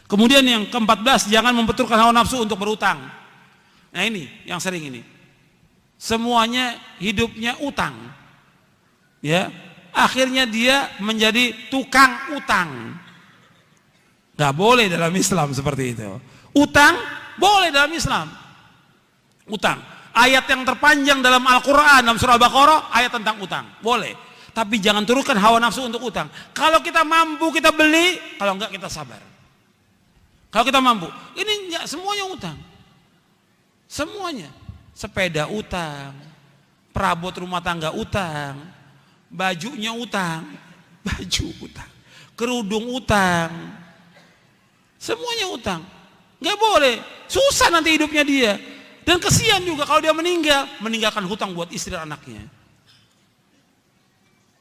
Kemudian yang ke-14, jangan membenturkan hawa nafsu untuk berutang. Nah ini yang sering ini. Semuanya hidupnya utang. Ya, akhirnya dia menjadi tukang utang. Gak boleh dalam Islam seperti itu. Utang boleh dalam Islam. Utang. Ayat yang terpanjang dalam Al-Quran, dalam surah Al-Baqarah, ayat tentang utang. Boleh. Tapi jangan turunkan hawa nafsu untuk utang. Kalau kita mampu kita beli, kalau enggak kita sabar. Kalau kita mampu, ini enggak semuanya utang. Semuanya. Sepeda utang, perabot rumah tangga utang, bajunya utang, baju utang, kerudung utang. Semuanya utang. Enggak boleh. Susah nanti hidupnya dia. Dan kesian juga kalau dia meninggalkan hutang buat istri dan anaknya.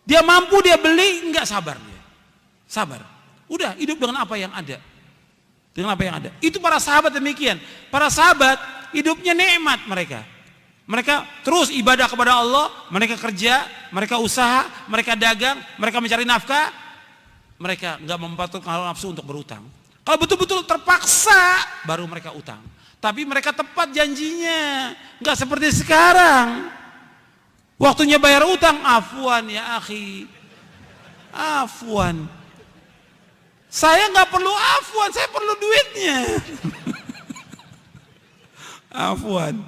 Dia mampu dia beli, enggak sabar dia. Sabar. Udah hidup dengan apa yang ada. Dengan apa yang ada. Itu para sahabat demikian. Para sahabat hidupnya nikmat mereka. Mereka terus ibadah kepada Allah, mereka kerja, mereka usaha, mereka dagang, mereka mencari nafkah. Mereka enggak memperturutkan hawa nafsu untuk berutang. Kalau betul-betul terpaksa baru mereka utang. Tapi mereka tepat janjinya. Enggak seperti sekarang. Waktunya bayar utang, afwan ya akhi. Afwan. Saya nggak perlu afwan, saya perlu duitnya. Afwan.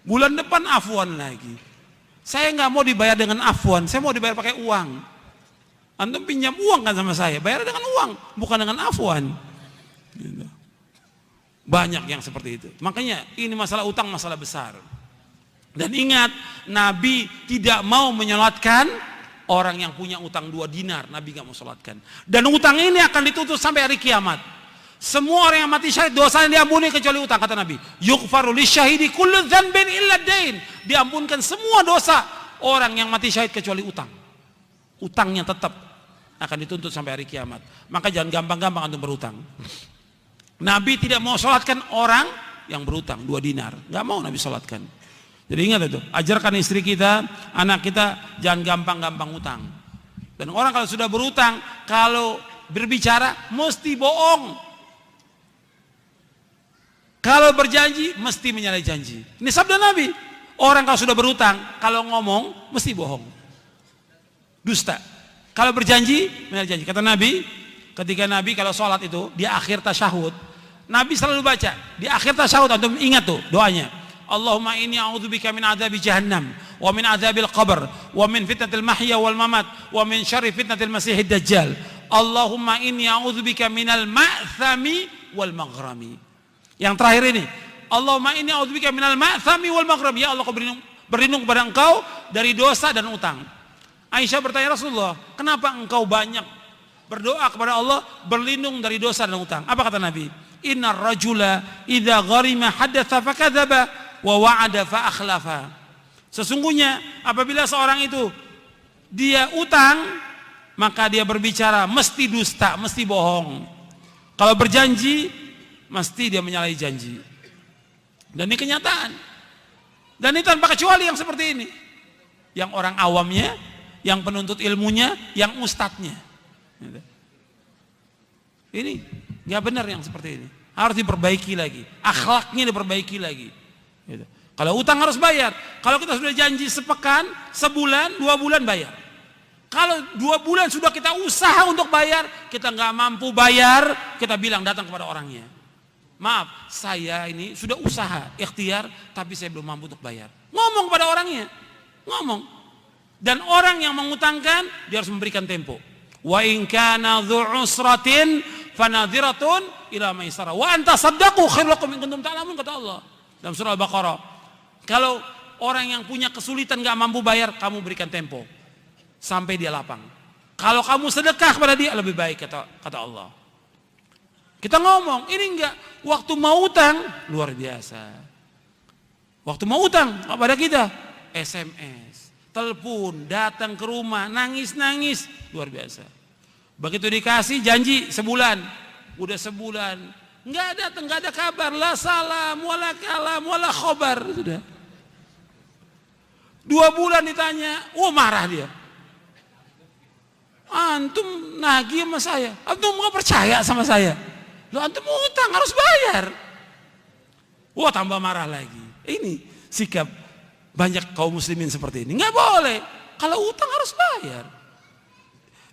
Bulan depan afwan lagi. Saya nggak mau dibayar dengan afwan, saya mau dibayar pakai uang. Antum pinjam uang kan sama saya, bayar dengan uang, bukan dengan afwan. Gitu. Banyak yang seperti itu. Makanya ini masalah utang masalah besar. Dan ingat, Nabi tidak mau menyolatkan orang yang punya utang 2 dinar. Nabi gak mau sholatkan. Dan utang ini akan ditutup sampai hari kiamat. Semua orang yang mati syahid dosanya diampuni kecuali utang, kata Nabi. Yughfaru lisyahidi kullu dzanbin illa dain. Diampunkan semua dosa orang yang mati syahid kecuali utang. Utangnya tetap akan dituntut sampai hari kiamat. Maka jangan gampang-gampang antum berutang. Nabi tidak mau sholatkan orang yang berutang 2 dinar. Gak mau Nabi sholatkan. Jadi ingat itu, ajarkan istri kita, anak kita jangan gampang-gampang utang. Dan orang kalau sudah berutang, kalau berbicara mesti bohong. Kalau berjanji mesti menyalahi janji. Ini sabda Nabi. Orang kalau sudah berutang, kalau ngomong mesti bohong. Dusta. Kalau berjanji menyalahi janji. Kata Nabi, ketika Nabi kalau sholat itu di akhir tasyahud, Nabi selalu baca di akhir tasyahud, antum ingat tuh doanya. Allahumma inni a'udzubika min adzabi jahannam wa min adzabil qabr wa min fitnatil mahya wal mamat wa min syarri fitnatil masiihid dajjal. Allahumma inni a'udzubika minal ma'thami wal maghrami. Yang terakhir ini, Allahumma inni a'udzubika minal ma'thami wal maghrami. Ya Allah, aku berlindung kepada Engkau dari dosa dan utang. Aisyah bertanya, Rasulullah, kenapa engkau banyak berdoa kepada Allah berlindung dari dosa dan utang? Apa kata Nabi? Innar rajula idza gharima hadatsa fakadzaba wa wa'ada fa akhlafa. Sesungguhnya apabila seorang itu dia utang, maka dia berbicara mesti dusta, mesti bohong. Kalau berjanji mesti dia menyalahi janji. Dan ini kenyataan. Dan ini tanpa kecuali yang seperti ini. Yang orang awamnya, yang penuntut ilmunya, yang ustadznya. Ini nggak benar yang seperti ini. Harus diperbaiki lagi. Akhlaknya diperbaiki lagi. Gitu. Kalau utang harus bayar. Kalau kita sudah janji sepekan, sebulan, 2 bulan bayar. Kalau 2 bulan sudah kita usaha untuk bayar, kita nggak mampu bayar, kita bilang datang kepada orangnya. Maaf, saya ini sudah usaha, ikhtiar, tapi saya belum mampu untuk bayar. Ngomong kepada orangnya, ngomong. Dan orang yang mengutangkan, dia harus memberikan tempo. Wa in kana dzu usratin fanadhiratun ila maisarah. Wa anta saddaqu khairul lakum in kuntum ta'lamun, kata Allah dalam surah Al-Baqarah. Kalau orang yang punya kesulitan gak mampu bayar, kamu berikan tempo sampai dia lapang. Kalau kamu sedekah kepada dia lebih baik, kata Allah. Kita ngomong, ini enggak waktu mau utang luar biasa. Waktu mau utang kepada kita, SMS, telepon, datang ke rumah, nangis-nangis, luar biasa. Begitu dikasih janji sebulan, udah sebulan nggak datang, nggak ada kabar, la salam, wala kalam, wala khobar, sudah. 2 bulan ditanya, marah dia. Antum nagih sama saya, antum nggak percaya sama saya. Lo antum utang harus bayar. Wah, tambah marah lagi. Ini sikap banyak kaum muslimin seperti ini. Nggak boleh. Kalau utang harus bayar.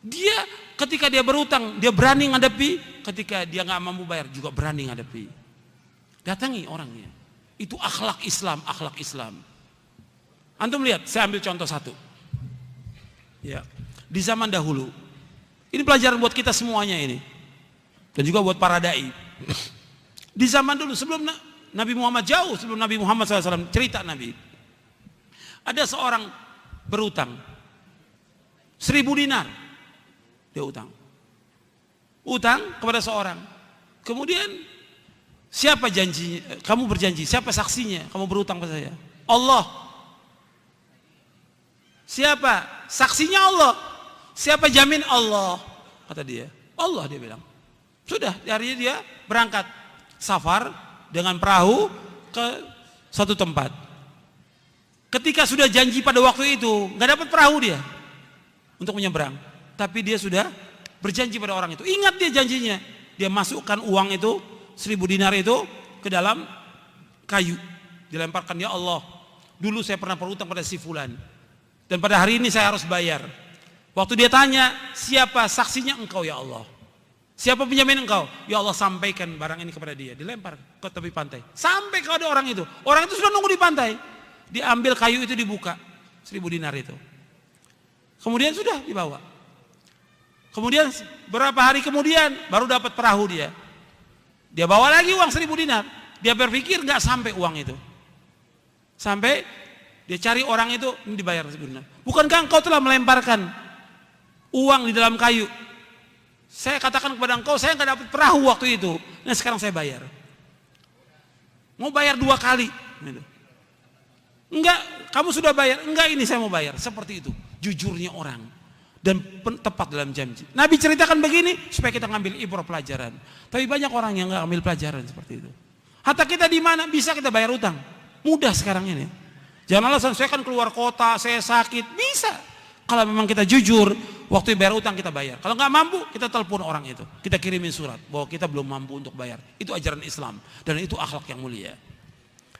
Dia ketika dia berutang, dia berani ngadepi. Ketika dia nggak mampu bayar, juga berani ngadepi. Datangi orangnya. Itu akhlak Islam, akhlak Islam. Antum lihat, saya ambil contoh satu. Ya, di zaman dahulu, ini pelajaran buat kita semuanya ini, dan juga buat para dai. Di zaman dulu, sebelum Nabi Muhammad, jauh sebelum Nabi Muhammad SAW, cerita Nabi, ada seorang berutang 1.000 dinar, dia utang kepada seorang. Kemudian siapa janjinya? Kamu berjanji, siapa saksinya? Kamu berutang pada saya? Allah. Siapa? Saksinya Allah. Siapa jamin? Allah. Kata dia. Allah, dia bilang. Sudah, harinya dia berangkat safar dengan perahu ke satu tempat. Ketika sudah janji pada waktu itu, nggak dapat perahu dia untuk menyeberang. Tapi dia sudah berjanji pada orang itu. Ingat dia janjinya. Dia masukkan uang itu, 1.000 dinar itu ke dalam kayu. Dilemparkan, ya Allah, dulu saya pernah berutang pada si fulan. Dan pada hari ini saya harus bayar. Waktu dia tanya, siapa saksinya? Engkau ya Allah. Siapa penjamin engkau? Ya Allah, sampaikan barang ini kepada dia. Dilempar ke tepi pantai. Sampai kepada orang itu. Orang itu sudah nunggu di pantai. Diambil kayu itu, dibuka 1.000 dinar itu. Kemudian sudah dibawa. Kemudian berapa hari kemudian baru dapat perahu dia. Dia bawa lagi uang 1.000 dinar. Dia berpikir nggak sampai uang itu. Sampai dia cari orang itu, ini dibayar 1.000 dinar. Bukankah engkau telah melemparkan uang di dalam kayu? Saya katakan kepada engkau, saya nggak dapat perahu waktu itu. Nah sekarang saya bayar. Mau bayar 2 kali. Enggak, kamu sudah bayar. Enggak, ini saya mau bayar. Seperti itu. Jujurnya orang. Dan tepat dalam janji. Nabi ceritakan begini supaya kita ngambil ibrah pelajaran. Tapi banyak orang yang nggak ambil pelajaran seperti itu. Hatta kita di mana bisa kita bayar utang? Mudah sekarang ini. Jangan alasan saya kan keluar kota, saya sakit. Bisa. Kalau memang kita jujur, waktu bayar utang kita bayar. Kalau nggak mampu, kita telepon orang itu. Kita kirimin surat bahwa kita belum mampu untuk bayar. Itu ajaran Islam dan itu akhlak yang mulia.